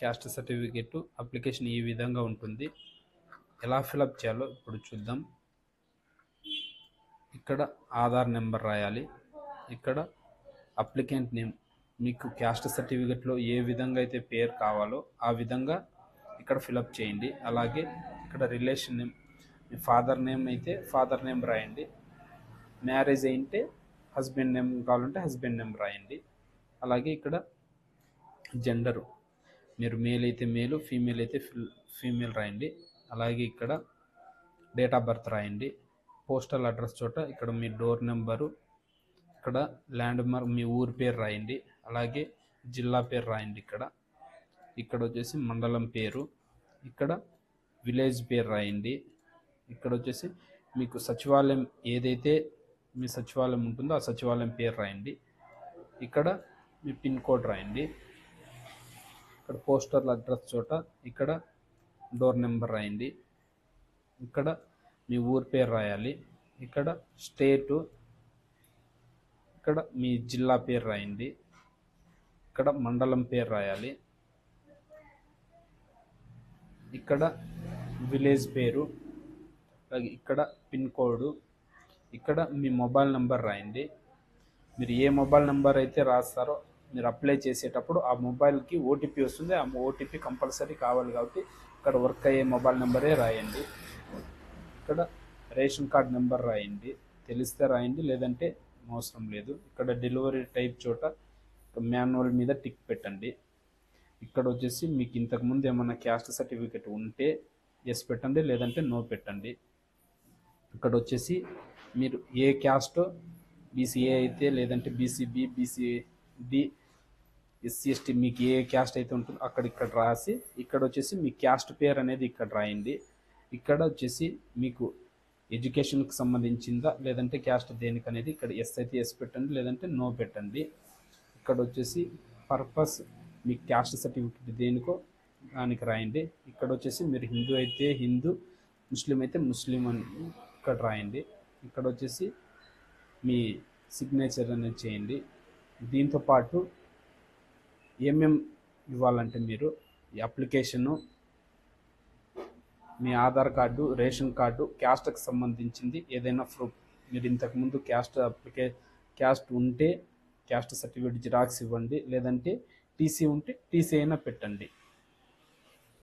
Caste certificate application ఈ విధంగా ఉంటుంది. ఎలా ఫిలప్ చేయాలో ఇప్పుడు చూద్దాం. ఇక్కడ ఆధార్ నెంబర్ రాయాలి. ఇక్కడ అప్లికెంట్ నేమ్, మీకు క్యాస్ట్ సర్టిఫికేట్లో ఏ విధంగా అయితే పేరు కావాలో ఆ విధంగా ఇక్కడ ఫిలప్ చేయండి. అలాగే ఇక్కడ రిలేషన్ నేమ్, మీ ఫాదర్ నేమ్ అయితే ఫాదర్ నేమ్ రాయండి. మ్యారేజ్ అయితే హస్బెండ్ నేమ్ కావాలంటే హస్బెండ్ నేమ్ రాయండి. అలాగే ఇక్కడ జెండరు, మీరు మేల్ అయితే మేలు, ఫీమేల్ అయితే ఫీమేల్ రాయండి. అలాగే ఇక్కడ డేట్ ఆఫ్ బర్త్ రాయండి. పోస్టల్ అడ్రస్ చోట ఇక్కడ మీ డోర్ నెంబరు, ఇక్కడ ల్యాండ్ మార్క్, మీ ఊరి పేరు రాయండి. అలాగే జిల్లా పేరు రాయండి. ఇక్కడ వచ్చేసి మండలం పేరు, ఇక్కడ విలేజ్ పేరు రాయండి. ఇక్కడ వచ్చేసి మీకు సచివాలయం ఏదైతే మీ సచివాలయం ఉంటుందో ఆ సచివాలయం పేరు రాయండి. ఇక్కడ మీ పిన్ కోడ్ రాయండి. ఇక్కడ పోస్టల్ అడ్రస్ చోట ఇక్కడ డోర్ నెంబర్ రాయండి. ఇక్కడ మీ ఊరి పేరు రాయాలి. ఇక్కడ స్టేటు, ఇక్కడ మీ జిల్లా పేరు రాయండి. ఇక్కడ మండలం పేరు రాయాలి. ఇక్కడ విలేజ్ పేరు, ఇక్కడ పిన్ కోడ్, ఇక్కడ మీ మొబైల్ నెంబర్ రాయండి. మీరు ఏ మొబైల్ నెంబర్ అయితే రాస్తారో మీరు అప్లై చేసేటప్పుడు ఆ మొబైల్కి ఓటీపీ వస్తుంది. ఆ ఓటీపీ కంపల్సరీ కావాలి కాబట్టి ఇక్కడ వర్క్ అయ్యే మొబైల్ నెంబరే రాయండి. ఇక్కడ రేషన్ కార్డ్ నెంబర్ రాయండి, తెలిస్తే రాయండి, లేదంటే అవసరం లేదు. ఇక్కడ డెలివరీ టైప్ చోట మాన్యువల్ మీద టిక్ పెట్టండి. ఇక్కడ వచ్చేసి మీకు ఇంతకుముందు ఏమన్నా క్యాస్ట్ సర్టిఫికేట్ ఉంటే ఎస్ పెట్టండి, లేదంటే నో పెట్టండి. ఇక్కడ వచ్చేసి మీరు ఏ క్యాస్ట్, బీసీఏ అయితే లేదంటే బీసీబీ, బీసీడి, ఎస్సీ, ఎస్టీ, మీకు ఏ క్యాస్ట్ అయితే ఉంటుందో ఇక్కడ రాసి ఇక్కడ వచ్చేసి మీ క్యాస్ట్ పేరు అనేది ఇక్కడ రాయండి. ఇక్కడ వచ్చేసి మీకు ఎడ్యుకేషన్కి సంబంధించిందా లేదంటే క్యాస్ట్ దేనికి అనేది ఇక్కడ ఎస్ అయితే ఎస్ పెట్టండి, లేదంటే నో పెట్టండి. ఇక్కడ వచ్చేసి పర్పస్, మీ క్యాస్ట్ సర్టిఫికేట్ దేనికో దానికి రాయండి. ఇక్కడ వచ్చేసి మీరు హిందూ అయితే హిందూ, ముస్లిం అయితే ముస్లిం అని ఇక్కడ రాయండి. ఇక్కడ వచ్చేసి మీ సిగ్నేచర్ అనేది చేయండి. దీంతోపాటు ఏమేమి ఇవ్వాలంటే మీరు ఈ అప్లికేషను, మీ ఆధార్ కార్డు, రేషన్ కార్డు, క్యాస్ట్కి సంబంధించింది ఏదైనా ప్రూఫ్, మీరు ఇంతకుముందు క్యాస్ట్ ఉంటే క్యాస్ట్ సర్టిఫికేట్ జిరాక్స్ ఇవ్వండి, లేదంటే టీసీ ఉంటే టీసీ అయినా పెట్టండి.